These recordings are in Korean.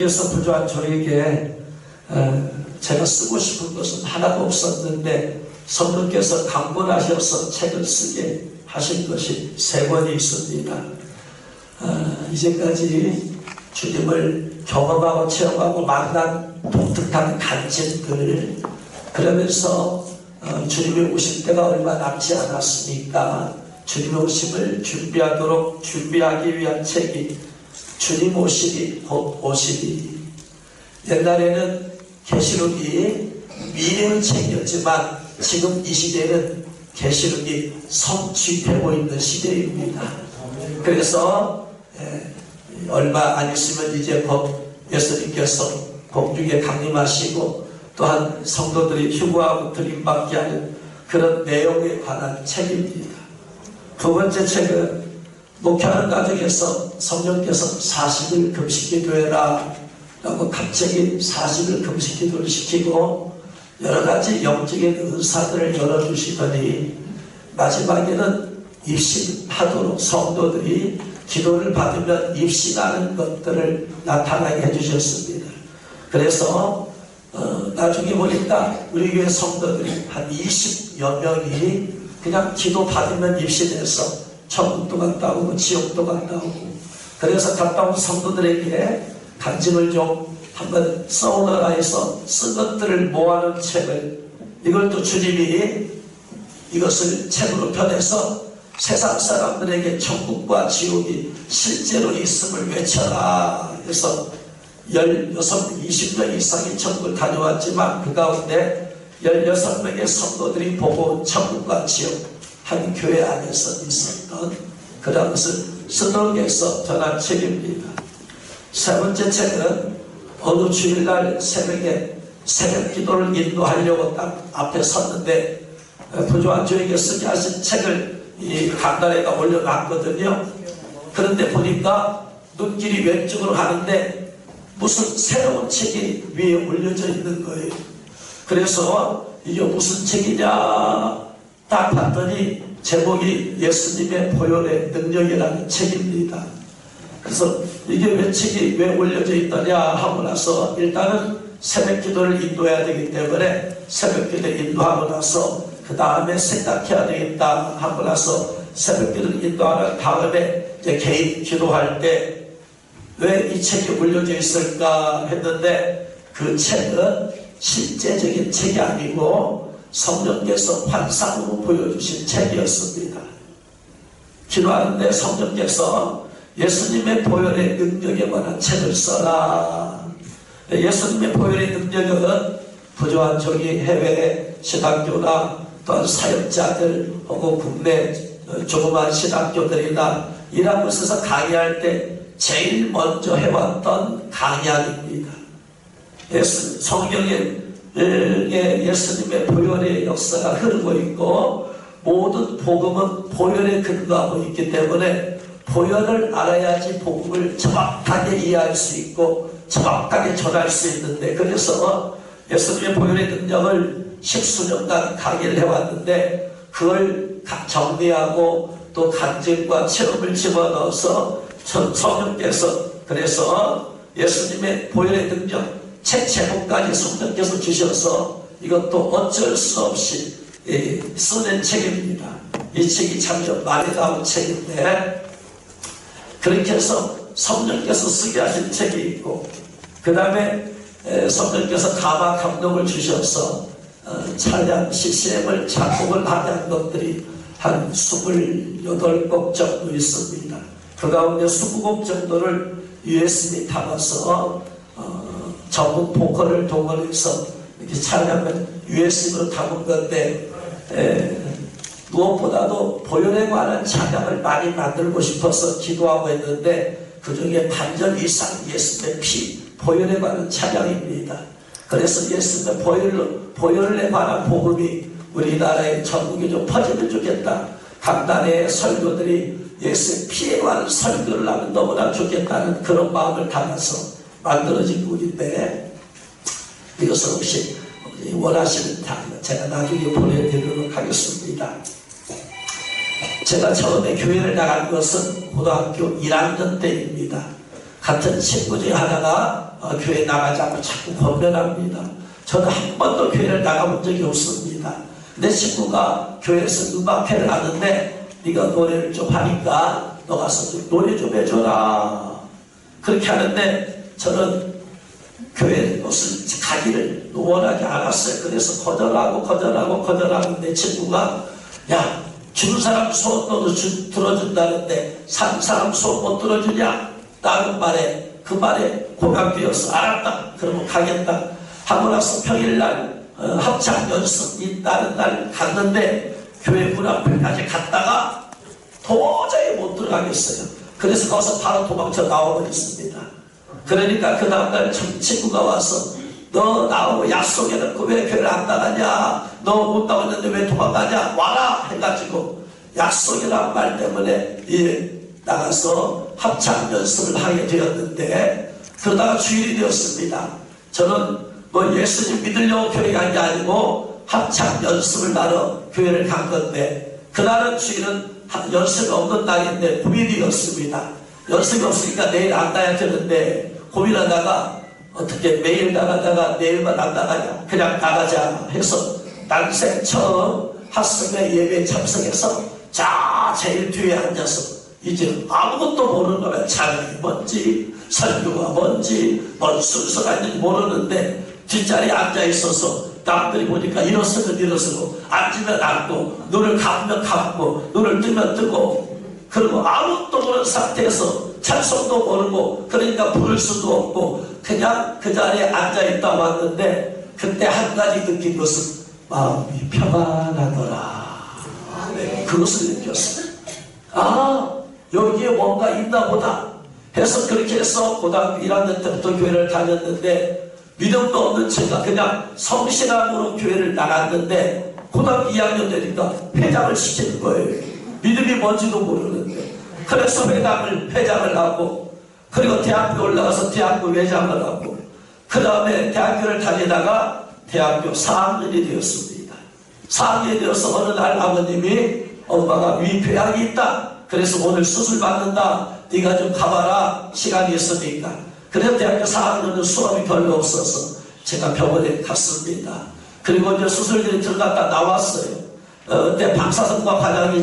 그래서 부조한 저에게 제가 쓰고 싶은 것은 하나도 없었는데 성령께서 강권하셔서 책을 쓰게 하신 것이 3권이 있습니다. 이제까지 주님을 경험하고 체험하고 만난 독특한 간증들, 그러면서 주님이 오실 때가 얼마 남지 않았으니까 주님의 오심을 준비하기 위한 책이 주님 오시리 곧 오시리. 옛날에는 계시록이 미래의 책이었지만 지금 이 시대는 계시록이 성취되고 있는 시대입니다. 그래서 얼마 안 있으면 이제 곧 예수님께서 공중에 강림하시고 또한 성도들이 휴거하고 들임받게 하는 그런 내용에 관한 책입니다. 2번째 책은 목회하는 가정에서 성령께서 40일 금식기도해라 라고 갑자기 40일 금식기도를 시키고 여러가지 영적인 은사들을 열어주시더니 마지막에는 입신하도록 성도들이 기도를 받으면 입신하는 것들을 나타나게 해주셨습니다. 그래서 나중에 보니까 우리 교회 성도들이 한 20여 명이 그냥 기도 받으면 입신해서 천국도 갔다 오고 지옥도 갔다 오고, 그래서 갔다 온 성도들에게 간증을 좀 한번 써오너라 해서 쓴 것들을 모아놓은 책을, 이걸 또 주님이 이것을 책으로 펴내서 세상 사람들에게 천국과 지옥이 실제로 있음을 외쳐라 해서 20명 이상의 천국을 다녀왔지만 그 가운데 16명의 성도들이 보고 천국과 지옥 한 교회 안에서 있었던 그런 것을 쓰덕에서 전한 책입니다. 3번째 책은 어느 주일날 새벽에 새벽 기도를 인도하려고 딱 앞에 섰는데 부조한 저에게 쓰게 하신 책을 이 간단에다 올려놨거든요. 그런데 보니까 눈길이 왼쪽으로 가는데 무슨 새로운 책이 위에 올려져 있는 거예요. 그래서 이게 무슨 책이냐 딱 봤더니 제목이 예수님의 보혈의 능력이라는 책입니다. 그래서 이게 왜 책이 왜 올려져 있더냐 하고 나서 일단은 새벽 기도를 인도해야 되기 때문에 새벽 기도를 인도하고 나서 그 다음에 생각해야 되겠다 하고 나서 새벽 기도를 인도하는 다음에 이제 개인 기도할 때 왜 이 책이 올려져 있을까 했는데 그 책은 실제적인 책이 아니고 성령께서 환상으로 보여주신 책이었습니다. 기도하는데 성령께서 예수님의 보혈의 능력에 관한 책을 써라. 예수님의 보혈의 능력은 부조한 저기 해외 신학교나 또한 사역자들 혹은 국내 조그만 신학교들이나 이런 곳에서 강의할 때 제일 먼저 해왔던 강약입니다. 성경에 예수님의 보혈의 역사가 흐르고 있고 모든 복음은 보혈에 근거하고 있기 때문에 보혈을 알아야지 복음을 정확하게 이해할 수 있고 정확하게 전할 수 있는데, 그래서 예수님의 보혈의 능력을 10수년간 강의를 해왔는데 그걸 정리하고 또 간증과 체험을 집어넣어서 성령께서 그래서 예수님의 보혈의 능력 책 제목까지 성령께서 주셔서 이것도 어쩔 수 없이 써낸 책입니다. 이 책이 참 많이 나온 책인데 그렇게 해서 성령께서 쓰게 하신 책이 있고 그 다음에 성령께서 가마 감동을 주셔서 찬양 CCM을 작곡을 하게 한 것들이 한 28곡 정도 있습니다. 그 가운데 20곡 정도를 USB 담아서 전문 보컬을 동원해서 이렇게 찬양을 USB로 담은 건데 무엇보다도 보혈에 관한 찬양을 많이 만들고 싶어서 기도하고 했는데 그 중에 반절 이상 예수님의 피, 보혈에 관한 찬양입니다. 그래서 예수님의 보혈에 관한 복음이 우리나라의 전국에 좀 퍼지면 좋겠다. 강단의 설교들이 예수의 피에 관한 설교를 하면 너무나 좋겠다는 그런 마음을 담아서 만들어진 곡인데 이것을 혹시 원하시는 제가 나중에 보내드리도록 하겠습니다. 제가 처음에 교회를 나간 것은 고등학교 1학년 때입니다. 같은 친구 중에 하나가 교회 나가지 않고 자꾸 권면합니다. 저는 한 번도 교회를 나가본 적이 없습니다. 내 친구가 교회에서 음악회를 하는데 네가 노래를 좀 하니까 너 가서 좀 노래 좀 해줘라. 그렇게 하는데 저는 교회 옷을 가기를 원하지 않았어요. 그래서 거절하고 내 친구가 야, 죽은 사람 소원 너도 들어준다는데 산 사람 소원 못 들어주냐? 라는 말에 그 말에 공감되어서 알았다. 그러면 가겠다. 하고 나서 평일날 합창 연습 있다는 날 갔는데 교회 문 앞에까지 갔다가 도저히 못 들어가겠어요. 그래서 거기서 바로 도망쳐 나와버렸습니다. 그러니까 그 다음날 친구가 와서 너 나하고 약속해놓고 왜 교회를 안 나가냐? 너 못 나왔는데 왜 도망가냐? 와라! 해가지고 약속이라는 말 때문에 나가서 합창 연습을 하게 되었는데 그러다가 주일이 되었습니다. 저는 뭐 예수님 믿으려고 교회 간 게 아니고 합창 연습을 하러 교회를 간 건데 그날은 주일은 연습이 없는 날인데 9일이었습니다. 연습이 없으니까 내일 안 가야 되는데 고민하다가 어떻게 매일 나가다가 내일만 안 나가냐 그냥 나가자 해서 난생 처음 핫성의 예배에 참석해서 제일 뒤에 앉아서 이제 아무것도 모르는 거야. 찬양이 뭔지 설교가 뭔지 뭔 순서가 있는지 모르는데 뒷자리에 앉아있어서 남들이 보니까 일어서고 앉으면 앉고 눈을 감으면 감고 눈을 뜨면 뜨고 그리고 아무것도 모르는 상태에서 찬송도 모르고 그러니까 부를 수도 없고 그냥 그 자리에 앉아있다 왔는데 그때 한 가지 느낀 것은 마음이 평안하더라. 그것을 느꼈어요. 여기에 뭔가 있나 보다 해서 그렇게 해서 고등학교 1학년 때부터 교회를 다녔는데 믿음도 없는 제가 그냥 성실함으로 교회를 나갔는데 고등학교 2학년 되니까 회장을 시키는 거예요. 믿음이 뭔지도 모르는데 그래서 회장을 하고 그리고 대학교 올라가서 대학교 회장을 하고 그 다음에 대학교를 다니다가 대학교 4학년이 되었습니다. 4학년이 되어서 어느 날 아버님이 엄마가 위궤양이 있다. 그래서 오늘 수술 받는다. 네가 좀 가봐라. 시간이 있으니까. 그래서 대학교 4학년은 수업이 별로 없어서 제가 병원에 갔습니다. 그리고 이제 수술실에 들어갔다 나왔어요. 그때 박사성과 과장이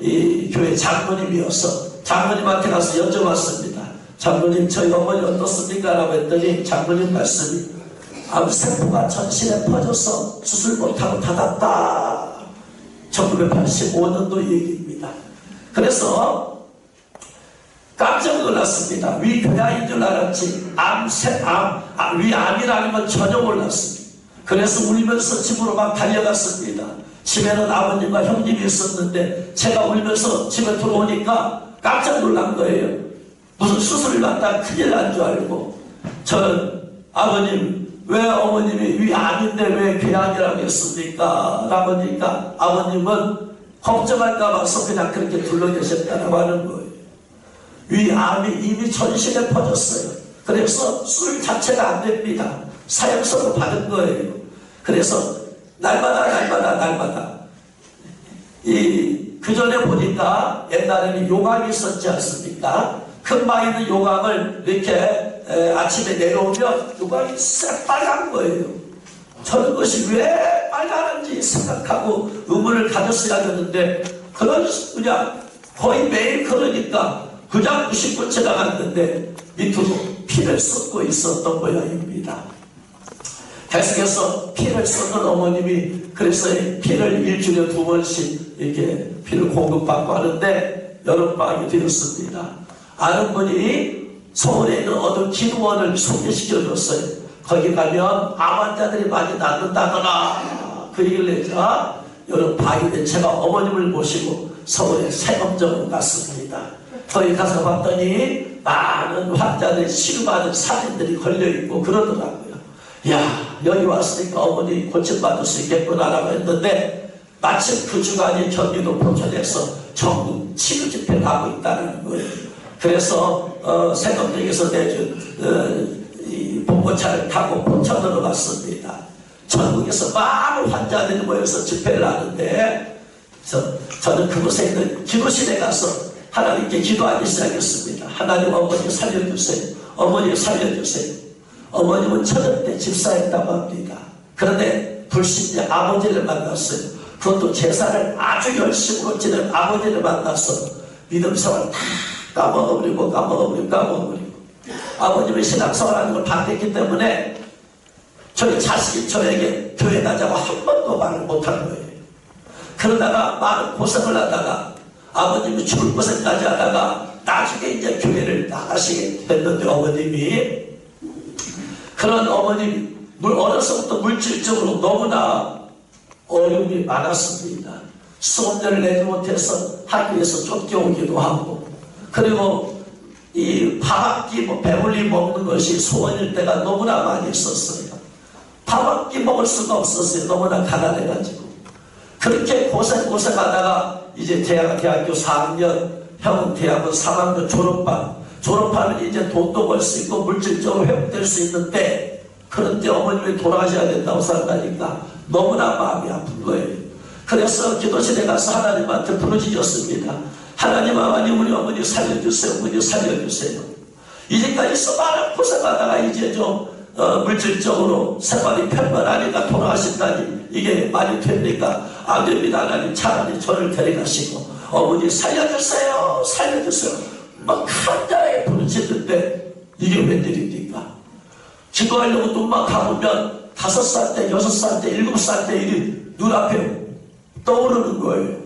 이 교회 장로님이어서 장로님한테 가서 여쭤봤습니다. 장로님 저희 어머니 어떻습니까? 라고 했더니 장로님 말씀이 암세포가 전신에 퍼져서 수술 못하고 닫았다. 1985년도 얘기입니다. 그래서 깜짝 놀랐습니다. 위궤양인 줄 알았지 위암이라는 건 전혀 몰랐습니다. 그래서 울면서 집으로 막 달려갔습니다. 집에는 아버님과 형님이 있었는데 제가 울면서 집에 들어오니까 깜짝 놀란 거예요. 무슨 수술을 받다 큰일 난 줄 알고 저는 아버님 왜 어머님이 위암인데 왜 궤양이라고 했습니까? 라고 하니까 아버님은 걱정할까 봐서 그냥 그렇게 둘러 계셨다고 하는 거예요. 위암이 이미 전신에 퍼졌어요. 그래서 술 자체가 안 됩니다. 사형선을 받은 거예요. 그래서 날마다 그 전에 보니까 옛날에는 요강이 있었지 않습니까? 큰 방 있는 요강을 이렇게 아침에 내려오면 요강이 새빨간 거예요. 저는 그것이 왜 빨간지 생각하고 의문을 가졌어야겠는데 그냥 거의 매일 그러니까 그냥 90분 지나갔는데 밑으로 피를 쏟고 있었던 모양입니다. 계속해서 피를 쏟는 어머님이 그래서 피를 일주일에 2번씩 이렇게 피를 공급받고 하는데 여름방학이 되었습니다. 아는 분이 서울에 있는 어떤 기도원을 소개시켜줬어요. 거기 가면 암 환자들이 많이 낫는다더라. 그 얘기를 해서 여름방학인데 제가 어머님을 모시고 서울에 세검정으로 갔습니다. 거기 가서 봤더니 많은 환자들이 치료받은 사진들이 걸려있고 그러더라고요. 야, 여기 왔으니까 어머니 고침받을 수 있겠구나라고 했는데 마침 그 주간이 경기도 포천에서 전국 치료 집회를 하고 있다는 거예요. 그래서 세검정에서 내준 이 봉고차를 타고 포천으로 갔습니다. 전국에서 많은 환자들이 모여서 집회를 하는데 저는 그곳에 있는 기도실에 가서 하나님께 기도하기 시작했습니다. 하나님 어머니 살려주세요. 어머니 살려주세요. 어머님은 초년 때 집사했다고 합니다. 그런데 불신자 아버지를 만났어요. 그것도 제사를 아주 열심으로 지낸 아버지를 만나서 믿음생활 다 까먹어버리고 아버님의 신앙생활하는 걸 반대했기 때문에 저희 자식이 저에게 교회 가자고 한 번도 말을 못한 거예요. 그러다가 많은 고생을 하다가 아버님이 죽을 고생까지 하다가 나중에 이제 교회를 나가시게 됐는데 어머님이 그런 어머님 어려서부터 물질적으로 너무나 어려움이 많았습니다. 수업료를 내지 못해서 학교에서 쫓겨오기도 하고 그리고 이 밥 한 끼 배불리 먹는 것이 소원일 때가 너무나 많이 있었어요. 밥 한 끼 먹을 수가 없었어요. 너무나 가난해가지고 그렇게 고생하다가 이제 대학교 4학년 형은 대학원 3학년 졸업하면 이제 돈도 벌 수 있고 물질적으로 회복될 수 있는데 그런데 어머님이 돌아가셔야 된다고 생각하니까 너무나 마음이 아픈 거예요. 그래서 기도실에 가서 하나님한테 부르짖었습니다. 하나님 우리 어머니 살려주세요. 어머니 살려주세요. 이제까지 많은 고생하다가 이제 좀 물질적으로 생활이 편만하니까 돌아가신다니 이게 말이 됩니까? 안 됩니다. 하나님 차라리 저를 데려가시고 어머니 살려주세요. 막 간절하게 부르짖는데 이게 웬일입니까? 기도하려고 눈만 감으면 5살 때, 6살 때, 7살 때 일이 눈앞에 떠오르는 거예요.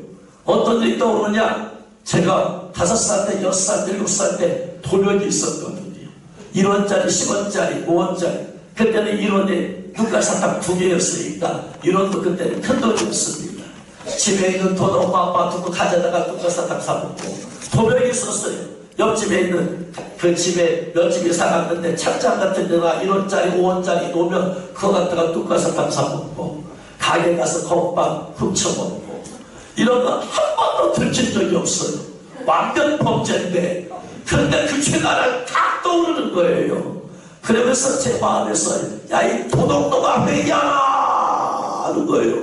어떤 일이 떠오르냐? 제가 5살 때, 6살 때, 7살 때 도면이 있었거든요. 1원짜리, 10원짜리, 5원짜리. 그때는 1원에 눈깔사탕 2개였으니까 1원도 그때는 큰 돈이었습니다. 집에 있는 돈 엄마 아빠 두고 가져다가 눈깔사탕 사먹고 도면이 있었어요. 옆집에 있는 그 집에 옆집에 살았는데 착장 같은 데가 1원짜리 5원짜리 놓으면 그거 갖다가 뚝가사탕 사먹고 가게 가서 건빵 훔쳐먹고 이런 거 한 번도 들킨 적이 없어요. 완전 범죄인데 그런데 그 죄가를 다 떠오르는 거예요. 그러면서 제 마음에서 야 이 도둑놈아 회개하라 하는 거예요.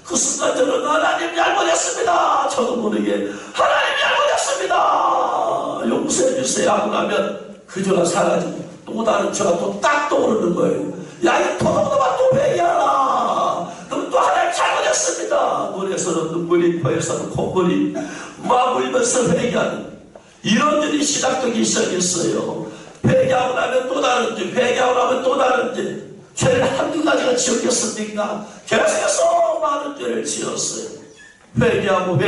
그 순간 저는 하나님 잘못했습니다. 저도 모르게 하나님 잘못했습니다. 용서해 주세요 하고 나면 그 죄가 사라지고 또 다른 죄가 또 딱 떠오르는 거예요. 야 이 도둑놈아 또 회개하라. 그럼 또 하나님 잘못했습니다. 눈에서는 눈물이 코에서는 콧물이 막 울면서 회개하는 이런 일이 시작되기 시작했어요. 회개하고 나면 또 다른 죄, 회개하고 나면 또 다른 죄. 죄를 한두 가지가 지었겠습니까? 계속해서 많은 죄를 지었어요. 회개하고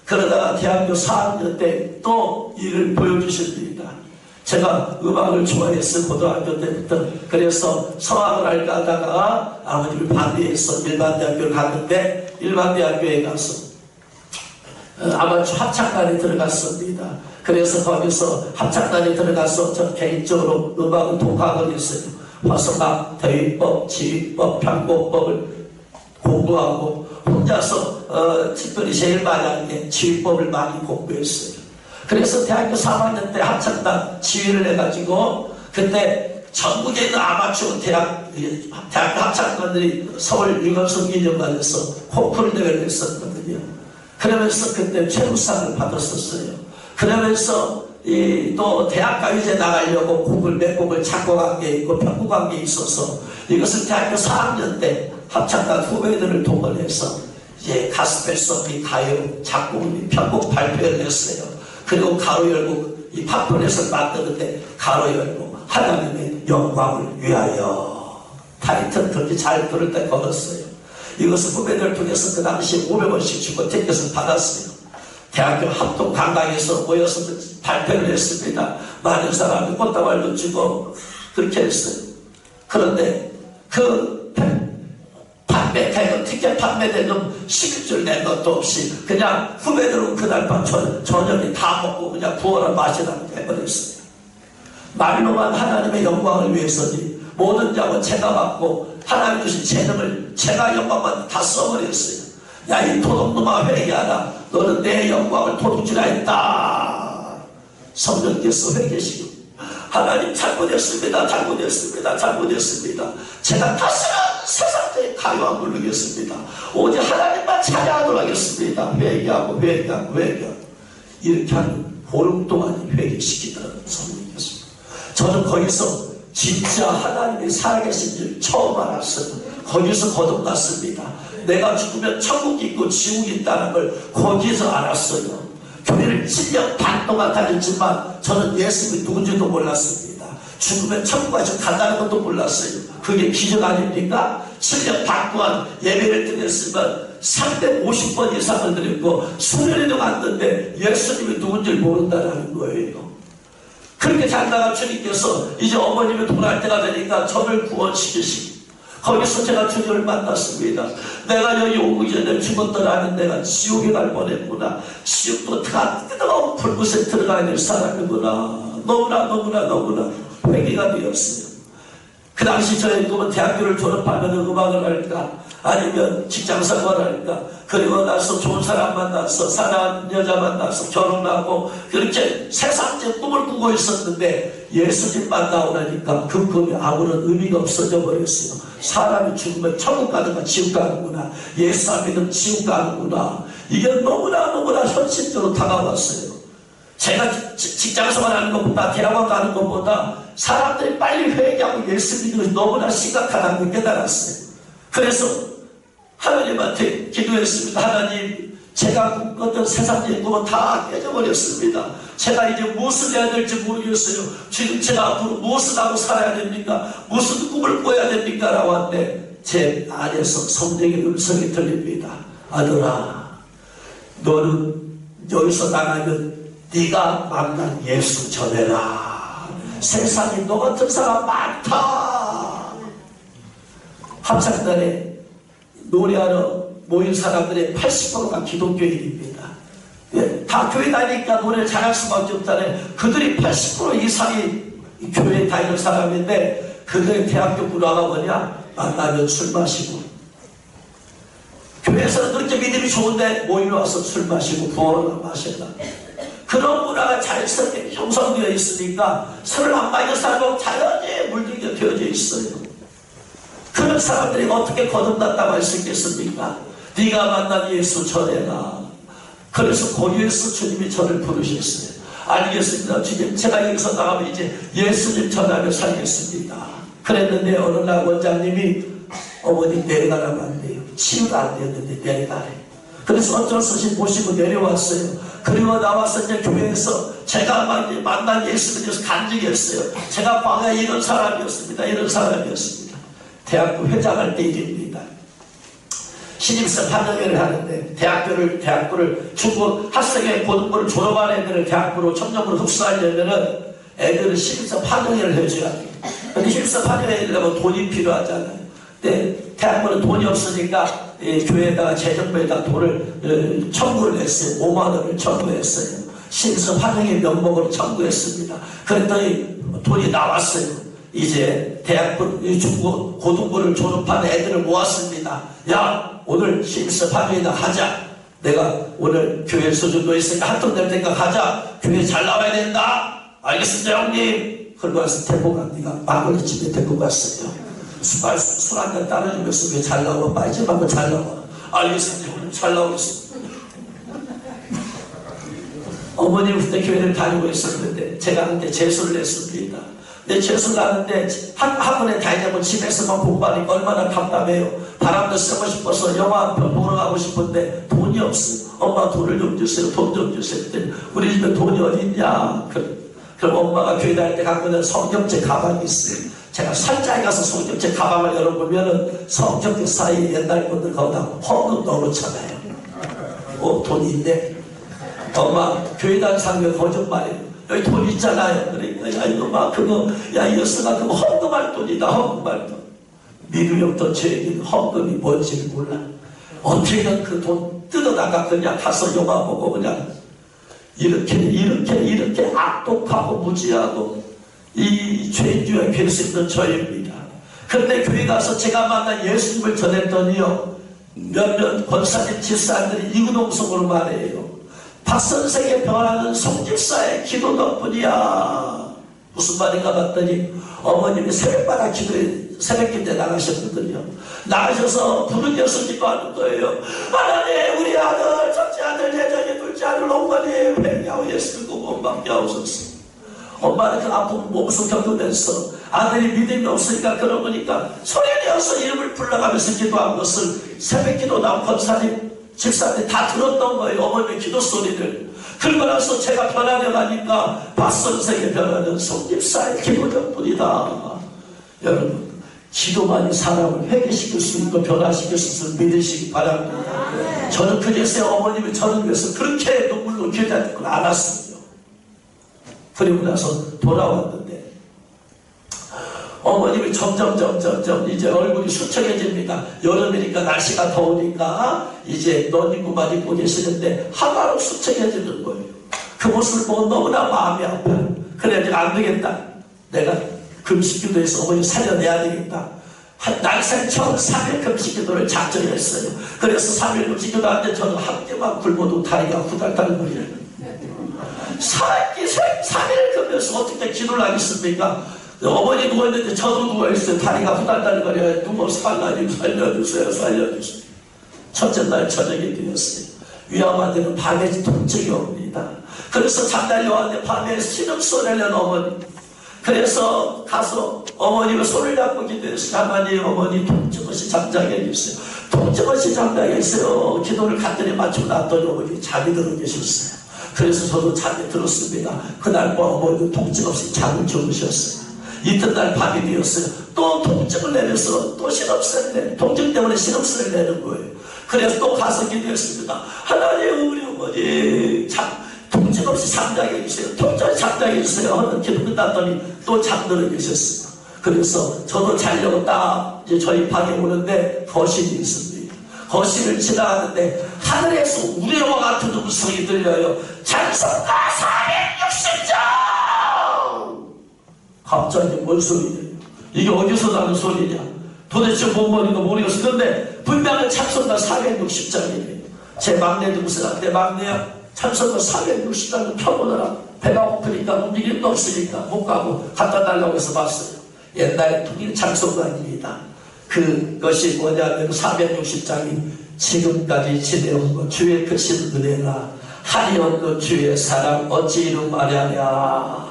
그러다가 대학교 4학년 때 또 일을 보여주십니다. 제가 음악을 좋아했어요. 고등학교 때부터. 그래서 성악을 할까 하다가 아버님을 반대해서 일반대학교를 갔는데 일반대학교에 가서 아마추어 합창단에 들어갔습니다. 그래서 거기서 합창단에 들어가서 저 개인적으로 음악을 독학을 했어요. 화성악, 대위법, 지휘법, 편곡법을 공부하고 혼자서 특별히 제일 많이 한 게 지휘법을 많이 공부했어요. 그래서 대학교 3학년 때 합창단 지휘를 해가지고 그때 전국에 있는 아마추어 대학교 합창단들이 서울 유건성 기념관에서 콩쿠르 대회를 했었거든요. 그러면서 그때 최우상을 받았었어요. 그러면서 또 대학가요제 나가려고 몇 곡을 작곡한 게 있고 편곡한 게 있어서 이것을 대학교 4학년 때 합창단 후배들을 동원해서 이제 가스펠 소리 가요 작곡 편곡 발표를 했어요. 그리고 가로 열고 이 팝콘에서 만드는데 가로 열고 하나님의 영광을 위하여 타이틀 그렇게 잘 들을 때 걸었어요. 이것을 후배들 통해서 그 당시에 500원씩 주고 티켓을 받았어요. 대학교 합동 강당에서 모여서 발표를 했습니다. 많은 사람이 꽃다발도 주고 그렇게 했어요. 그런데 그 판매되는 티켓 판매되는 11줄 낸 것도 없이 그냥 후배들은 그날 밤 저녁에 다 먹고 그냥 부어라 마시라고 해버렸어요. 말로만 하나님의 영광을 위해서지 모든 자원 제가 받고 하나님 주신 재능을 제가 영광만 다 써버렸어요. 야 이 도둑놈아 회개하라. 너는 내 영광을 도둑질하 했다. 성령께서 회개시키고 하나님 잘못했습니다. 제가 다시는 세상에 가요한 부르겠습니다. 오직 하나님만 찬양하도록 하겠습니다. 회개하고 이렇게 하는 보름 동안 회개시키더라는 성령께서 저는 거기서 진짜 하나님이 살아계신 줄 처음 알았어요. 거기서 거듭났습니다. 내가 죽으면 천국이 있고 지옥이 있다는 걸 거기서 알았어요. 교회를 7년 반 동안 다녔지만 저는 예수님이 누군지도 몰랐습니다. 죽으면 천국 가서 간다는 것도 몰랐어요. 그게 기적 아닙니까? 7년 반 동안 예배를 드렸으면 350번 이상을 드렸고 수련회도 갔는데 예수님이 누군지 모른다는 거예요. 그렇게 살다가 주님께서 이제 어머님이 돌아갈 때가 되니까 저를 구원시키시고 거기서 제가 주님을 만났습니다. 내가 여기 오기 전에 죽었더라면 내가 지옥에 갈 뻔했구나. 지옥도 뜨거운 불못에 들어가야 될 사람이구나. 너무나 회개가 되었어요. 그 당시 저의 꿈은 대학교를 졸업하면 음악을 할까 아니면 직장생활을 할까, 그리고 나서 좋은 사람 만나서 사랑하는 여자 만나서 결혼하고 그렇게 세상적 꿈을 꾸고 있었는데 예수님 만나오니까 그 꿈이 아무런 의미가 없어져 버렸어요. 사람이 죽으면 천국 가는가 지옥 가는구나, 예수 안 믿으면 지옥 가는구나. 이게 너무나 현실적으로 다가왔어요. 제가 직장생활하는 것보다 대학원 가는 것보다 사람들이 빨리 회개하고 예수 믿는 것이 너무나 심각하다는 걸 깨달았어요. 그래서 하나님한테 기도했습니다. 하나님, 제가 꿈꿨던 세상적인 꿈은 다 깨져버렸습니다. 제가 이제 무엇을 해야 될지 모르겠어요. 지금 제가 앞으로 무엇을 하고 살아야 됩니까? 무슨 꿈을 꿔야 됩니까? 라고 하는데 제 안에서 성령의 음성이 들립니다. 아들아, 너는 여기서 나가면 네가 만난 예수 전해라. 세상에 너 같은 사람 많다. 합창단에 노래하러 모인 사람들의 80%가 기독교인입니다. 다 교회 다니니까 노래를 잘할 수밖에 없잖아요. 그들이 80% 이상이 교회에 다니는 사람인데 그들의 대학교 문화가 뭐냐? 만나면 술 마시고, 교회에서는 그렇게 믿음이 좋은데 모임에 와서 술 마시고 부어라 마셔라. 그런 문화가 자연스럽게 형성되어 있으니까 술을 안 마시는 사람은 자연히 물들게 되어져 있어요. 그런 사람들이 어떻게 거듭났다고 할 수 있겠습니까? 네가 만난 예수 전해라. 그래서 거기에서 주님이 저를 부르셨어요. 알겠습니다. 주님, 제가 여기서 나가면 이제 예수님 전하며 살겠습니다. 그랬는데 어느 날 원장님이 어머니 내려가라고 한대요. 치유가 안 되었는데 내려가래. 그래서 어쩔 수 없이 모시고 내려왔어요. 그리고 나와서 이제 교회에서 제가 만난 예수님에 대해서 간증했어요. 제가 과거에 이런 사람이었습니다. 대학교 회장할 때 일입니다. 신입생 환영회를 하는데 대학교를 중고 학생회 고등부를 졸업한 애들을 대학교로 청년부로 흡수하려면은 애들은 신입생 환영회를 해줘야 돼요. 근데 신입생 환영회를 하려면 돈이 필요하잖아요. 근데 대학교는 돈이 없으니까 교회에다가 재정부에다가 돈을 청구를 했어요. 5만 원을 청구했어요. 신입생 환영회 명목으로 청구했습니다. 그랬더니 돈이 나왔어요. 이제 대학부, 중고, 고등부를 졸업한 애들을 모았습니다. 야, 오늘 신입생 환영회나 하자. 내가 오늘 교회 수준도 있으니까 한 톤 낼 테니까 하자. 교회 잘 나와야 된다. 알겠습니다, 형님. 그러고 와서 데리고 갑니다. 막걸리 집에 데리고 갔어요. 술 한 잔 따라주면서 왜 잘 나와? 빠지지 말고 잘 나와. 알겠습니다, 형님. 잘 나오겠습니다. 어머님 그때 교회를 다니고 있었는데 제가 그때 재수를 했습니다. 내 재수를 하는데 학원에 다니자고 집에서만 공부하니까 얼마나 답답해요. 바람도 쐬고 싶어서 영화 한 편 보러 가고 싶은데 돈이 없어요. 엄마 돈을 좀 주세요. 돈 좀 주세요. 그랬더니 우리 집에 돈이 어디 있냐. 그럼 엄마가 교회 다닐 때 갖고 있는 성경책 가방이 있어요. 제가 살짝에 가서 성경책 가방을 열어보면은 성경책 사이에 옛날 것들 거기다 헌금 넣어놓잖아요. 돈이 있네. 엄마 교회 다니는 사람이 거짓말이에요. 여기 돈 있잖아요. 그러니까 야 이거 막 그거 야 이어서가 그거 헌금할 돈이다. 헌금할 돈. 미국에 없던 저에게는 헌금이 뭔지를 몰라. 어떻게든 그 돈 뜯어다가 그냥 가서 영화 보고 그냥 이렇게 악독하고 무지하고 이 죄인주의에 빌 수 있는 저입니다. 그런데 교회 가서 제가 만난 예수님을 전했더니요, 몇몇 권사님 집사님들이 이구동성으로 말해요. 박선생의 변화는 송집사의 기도 덕분이야. 무슨 말인가 봤더니 어머님이 새벽마다 새벽 기도에 나가셨거든요. 나가셔서 부른 예수님과 하는 거예요. 하나님, 우리 아들, 첫째 아들, 내전이 둘째 아들, 어머니 회개하고 예수를 구원받게 하옵소서. 엄마는 그 아픔 몸소 겪으면서 아들이 믿음이 없으니까 그런 거니까 소리내어서 이름을 불러가면서 기도한 것을 새벽기도 나온 권사님 집사님 다 들었던 거예요. 어머니의 기도 소리를. 그러고 나서 제가 변하려 가니까 박선생의 변화는 성집사의 기도적 뿐이다. 여러분 기도만이 사람을 회개시킬 수 있고 변화시킬 수 있음을 믿으시기 바랍니다. 저는 그제서야 어머님이 저를 위해서 그렇게 눈물로 기도할 걸 알았습니다. 그리고 나서 돌아왔는데 어머님이 점점 이제 얼굴이 수척해집니다. 여름이니까 날씨가 더우니까 이제 넌입고만 입고 계시는데 하나로 수척해지는 거예요. 그 모습을 보고 너무나 마음이 아파요. 그래 이제 안 되겠다. 내가 금식기도해서 어머니 살려내야 되겠다. 날생 처음 3일 금식기도를 작정했어요. 그래서 3일 금식기도 하는데 저는 한 개만 굶어도 다리가 후달달거려요. 3일 금면서 어떻게 기도를 하겠습니까? 어머니 누워있는데 저도 누워있어요. 다리가 후달달거려요. 누워서 하나님 살려주세요. 첫째 날 저녁이 되었어요. 위험한 데는 밤에 통증이 옵니다. 그래서 잠달려 왔는데 밤에 신음소리를 내는 어머니. 그래서 가서 어머님의 손을 잡고 기도했어요. 하나님 어머니 통증 없이 잠자게 해주세요. 통증 없이 잠자게 해주세요. 기도를 간절히 맞추고 났더니 어머니 잠이 들어 계셨어요. 그래서 저도 잠이 들었습니다. 그날 밤 어머니도 통증 없이 잠을 주무셨어요. 이튿날 밤이 되었어요. 또 통증을 내면서 또 신음소리를 내는, 통증 때문에 신음소리를 내는 거예요. 그래서 또 가서 기도했습니다. 하나님 우리 어머니 통증 없이 잠자게 해주세요. 통증 없이 잠자게 해주세요. 하는 기도 끝났더니 또 잠들어 계셨어요. 그래서 저도 자려고 딱 이제 저희 방에 오는데 거실이 있습니다. 거실을 지나가는데 하늘에서 우레와 같은 음성이 들려요. 찬송가 460장! 갑자기 뭔 소리냐? 이게 어디서 나는 소리냐? 도대체 뭔 말인가 모르겠어. 그런데 분명히 찬송가 460장이에요. 제 막내 동생한테 막내야 찬송가 460장을 펴보느라 배가 고프니까 움직일 거 없으니까 못 가고 갖다 달라고 해서 봤어요. 옛날 통일 찬송가입니다. 그것이 뭐냐면 460장이 지금까지 지내온 것 주의 크신 은혜라 한이 없는 주의 사랑 어찌 이루 말하냐.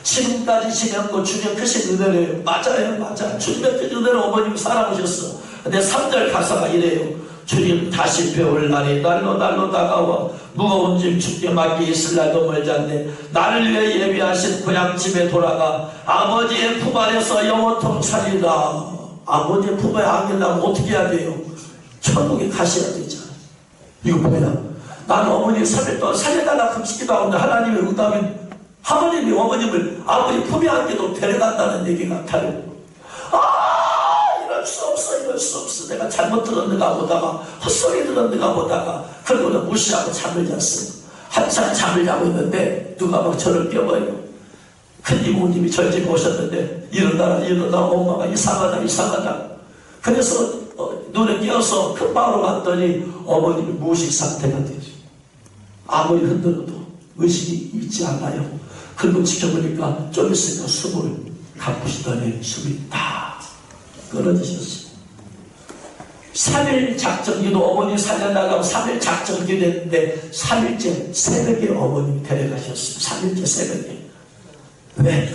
지금까지 지내온 것 주의 크신 은혜래요. 맞아요. 주님의 그 은혜로 어머님 살아오셨어. 근데 3절 가사가 이래요. 주님 다시 배울 날이 날로 다가와 무거운 짐 죽게 맡기 있을 날도 멀지 않네. 나를 위해 예비하신 고향집에 돌아가 아버지의 품 안에서 영원토록 살리라. 아버지의 품에 안기려면 어떻게 해야 돼요? 천국에 가셔야 되잖아. 이거 뭐야? 나는 어머니 3일 동안 살려달라 금식기도 하는데 하나님의 응답이 하나님이 어머님을 아버지 품에 안기도 데려간다는 얘기 같아요. 이럴 수 없어. 내가 잘못 들었는가 보다가 헛소리 들었는가 보다가 그러고는 무시하고 잠을 잤어요. 한참 잠을 자고 있는데 누가 막 저를 깨워요. 큰 이모님이 저희 집에 오셨는데 일어나라 엄마가 이상하다. 그래서 눈에 끼어서 금방으로 갔더니 어머님이 무의식 상태가 되죠. 아무리 흔들어도 의식이 있지 않아요. 그리고 지켜보니까 좀 있으니까 숨을 가쁘시더니 숨이 다 끊어지셨어요. 3일 작정기도 어머니 살려달라고 3일 작정기도 했는데 3일째 새벽에 어머님 데려가셨어요. 3일째 새벽에. 왜?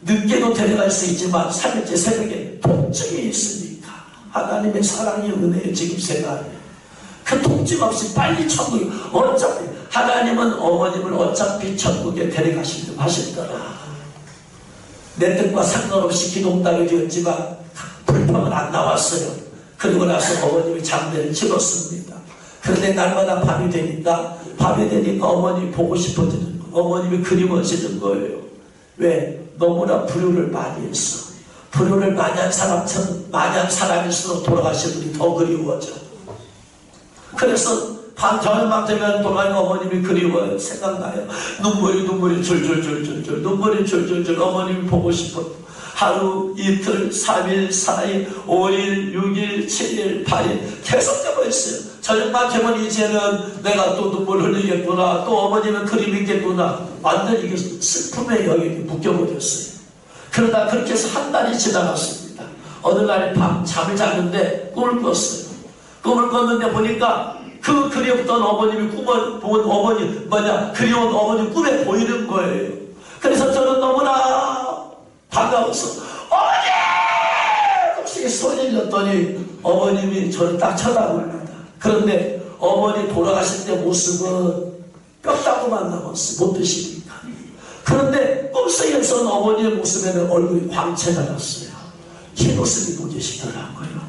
늦게도 데려갈 수 있지만 3일째 새벽에 통증이 있으니까 하나님의 사랑의 은혜의 지금 생활이에요. 그 통증 없이 빨리 천국에 어차피 하나님은 어머님을 어차피 천국에 데려가시려고 하실 거라. 내 뜻과 상관없이 기도응답이 되었지만 불평은 안 나왔어요. 그리고 나서 어머님이 잠들을 치렀습니다. 그런데 날마다 밤이 되니까 어머님이 보고 싶어지는 거예요. 어머님이 그리워지는 거예요. 왜? 너무나 불효를 많이 했어. 불효를 많이 한 사람일수록 돌아가신 분이 더 그리워져. 그래서 저녁만 되면 돌아가는 어머님이 그리워요. 생각나요. 눈물이 줄줄줄 어머님이 보고 싶어요. 하루, 이틀, 3일, 4일, 5일, 6일, 7일, 8일 계속 되고 있어요. 저녁만 되면 이제는 내가 또 눈물 흘리겠구나. 또 어머님은 그림 있겠구나. 완전히 이게 슬픔의 영역이 묶여버렸어요. 그러다 그렇게 해서 한 달이 지나갔습니다. 어느 날 밤 잠을 잤는데 꿈을 꿨어요. 꿈을 꿨는데 보니까 그 그리웠던 어머님이 꿈을 본 어머니 그리운 어머니 꿈에 보이는 거예요. 그래서 저는 너무나 반가워서 어머니! 혹시 소리졌더니 어머님이 저를 딱 쳐다봅니다. 그런데 어머니 돌아가실 때 모습은 뼈다구만 남았어요. 못 드시니까. 그런데 꿈속에서는 어머니의 모습에는 얼굴이 광채가 났어요. 흰옷을 입고 계시더라고요.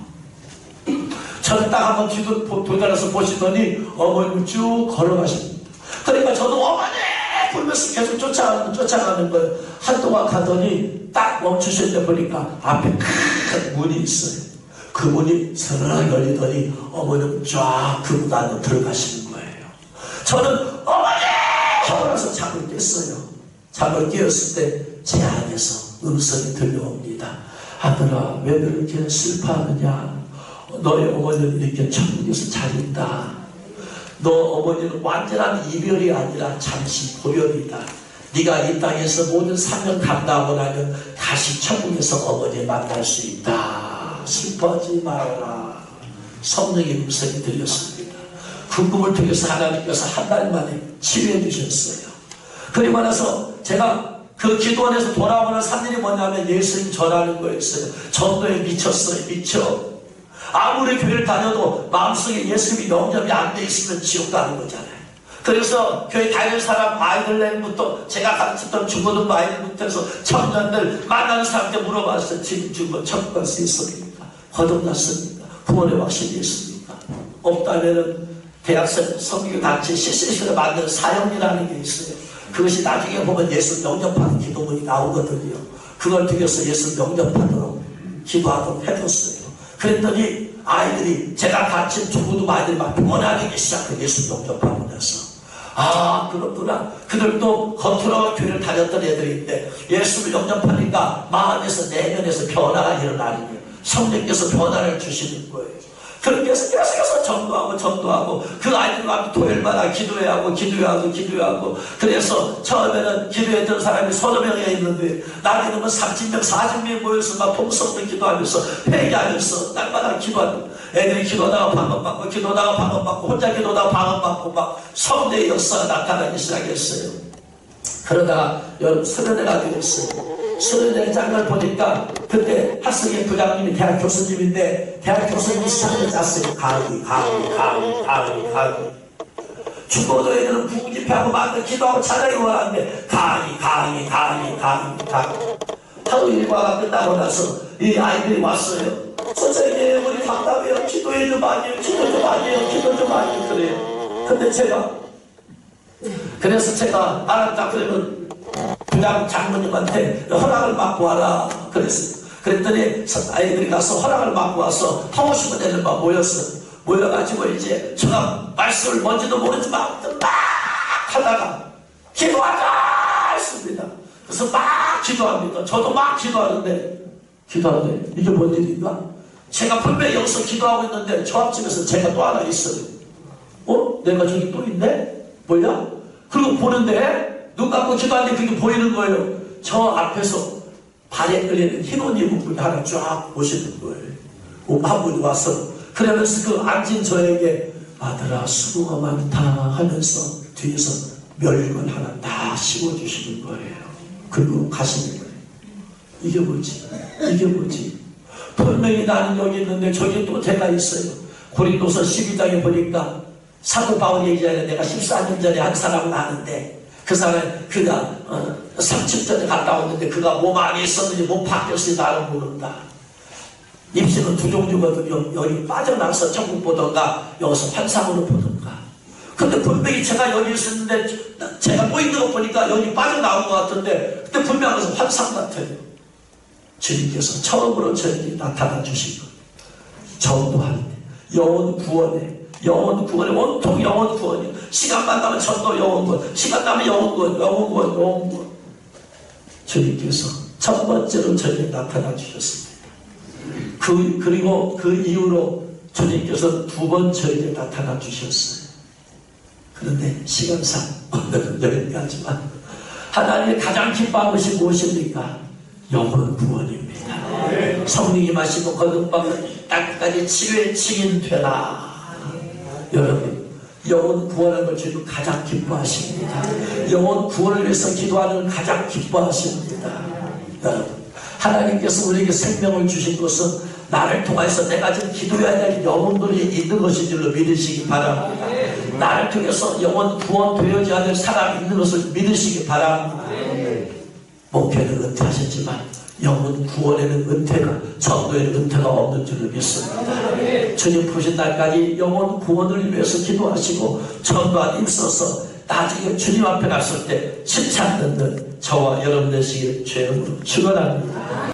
저는 딱 한번 돌아서 보시더니 어머님이 쭉 걸어가십니다. 그러니까 저도 어머니! 부르면서 계속 쫓아가는 거예요. 한동안 가더니 딱 멈추실 때 보니까 앞에 큰 문이 있어요. 그 문이 서늘하게 열리더니 어머님 쫙 그 문 안으로 들어가시는 거예요. 저는 어머니! 하고 나서 잠을 깼어요. 잠을 깨었을 때 제 안에서 음성이 들려옵니다. 아들아, 왜 그렇게 슬퍼하느냐? 너의 어머니는 이렇게 천국에서 잘 있다. 너 어머니는 완전한 이별이 아니라 잠시 보혈이다. 네가 이 땅에서 모든 사명 감당하고 나면 다시 천국에서 어머니 만날 수 있다. 슬퍼하지 말아라. 성령의 음성이 들렸습니다. 그 꿈을 통해서 하나님께서 한 달 만에 치유해 주셨어요. 그리고 나서 제가 그 기도 안에서 돌아오는 산일이 뭐냐면 예수님 전하는 거였어요. 전도에 미쳤어요. 미쳐. 아무리 교회를 다녀도 마음속에 예수님이 영접이 안 돼 있으면 지옥 가는 거잖아요. 그래서 교회 다니는 사람 아이들부터 제가 가르쳤던 중고등부 아이들부터 해서 청년들 만나는 사람한테 물어봤어요. 지금 죽으면 천국 갈 수 있습니까? 거듭났습니까? 구원의 확신이 있습니까? 없다면은 대학생 성교 단체 CCC를 만드는 사형이라는 게 있어요. 그것이 나중에 보면 예수 영접하는 기도문이 나오거든요. 그걸 통해서 예수 영접하도록 기도하도록 해줬어요. 그랬더니 아이들이 제가 가르친 중고등부 아이들이 막 변화되기 시작해. 예수 영접하고 나서 아 그렇구나. 그들도 겉으로 교회를 다녔던 애들인데 예수를 영접하니까 마음에서 내면에서 변화가 일어나는 거예요. 성령께서 변화를 주시는 거예요. 그렇게 해서 계속해서 전도하고 그 아이들과 토요일마다 기도해야 하고 그래서 처음에는 기도했던 사람이 30명이 있는데 나중에 되면 30명 40명이 모여서 막 동성도 기도하면서 회개하면서 날마다 기도하고 애들이 기도하다가 방언받고 혼자 기도하다가 방언받고 막 성대의 역사가 나타나기 시작했어요. 그러다가 여러분 수련회가 되었어요. 수련회 장을 보니까 그때 학생회 부장님이 대학 교수님인데 대학 교수님이 시작을 짰어요. 강의 중고도에는 부부집회하고 만들 기도하고 찬양이 원하는데 강의 하루 일과가 끝나고 나서 이 아이들이 왔어요. 선생님 우리 답답해요. 기도 좀 많이 해요. 그래요. 근데 그래서 제가 알았다 그러면 부장 장모님한테 허락을 받고 와라 그랬어요. 그랬더니 아이들이 가서 허락을 받고 와서 하고 싶은 애들 막 모여가지고 이제 제가 말씀을 뭔지도 모르지만 막 하다가 기도하자 했습니다. 그래서 막 기도합니다. 저도 막 기도하는데 이게 뭔 일인가? 제가 분명히 여기서 기도하고 있는데 저 앞집에서 제가 또 하나 있어요. 내가 저기 또 있네? 뭐야? 그리고 보는데 눈 감고 기도하는데 그게 보이는 거예요. 저 앞에서 발에 끌리는 흰 옷 입은 분이 하나 쫙 오시는 거예요. 한 분이 와서 그러면서 그 앉은 저에게 아들아 수고가 많다 하면서 뒤에서 멸류관 하나 다 씌워주시는 거예요. 그리고 가시는 거예요. 이게 뭐지? 분명히 나는 여기 있는데 저기 또 제가 있어요. 고린도서 12장에 보니까 사도 바울이 얘기하는 내가 14년 전에 한 사람을 아는데 그 사람 그가 30 전에 갔다 왔는데 그가 몸 안에 있었는지 몸 바뀌었으니 나를 모른다. 입신은 두 종류거든요. 여기 빠져나가서 천국 보던가 여기서 환상으로 보던가. 근데 분명히 제가 여기 있었는데 제가 또 있는 거 보니까 여기 빠져나온 것 같은데 그때 분명히 환상 같아요. 주님께서 처음으로 저에게 나타나 주신 것. 전도할 때 영혼 구원에 온통 영혼 구원이에요. 시간만 나면 전도 영혼 구원, 시간 나면 영혼 구원. 주님께서 첫 번째로 저에게 나타나 주셨습니다. 그리고 그 이후로 주님께서 두 번 저에게 나타나 주셨어요. 그런데 시간상 오늘은 여기까지만 하나님의 가장 기뻐하는 것이 무엇입니까? 영혼 구원입니다. 성령이 마시고 거듭받는 땅까지 치유의 증인 되라. 여러분 영혼 구원하는 걸 주님 가장 기뻐하십니다. 영혼 구원을 위해서 기도하는 걸 가장 기뻐하십니다. 여러분, 하나님께서 우리에게 생명을 주신 것은 나를 통해서 내가 지금 기도해야 될 영혼들이 있는 것인 줄로 믿으시기 바랍니다. 나를 통해서 영혼 구원되어져야 될 사람이 있는 것을 믿으시기 바랍니다. 목회는 은퇴하셨지만 영혼 구원에는 은퇴가, 전도에는 은퇴가 없는 줄로 믿습니다. 주님 부르신 날까지 영혼 구원을 위해서 기도하시고 전도 안에 있어서 나중에 주님 앞에 갔을 때 칭찬 듣는 저와 여러분 되시길 주의 이름으로 축원합니다.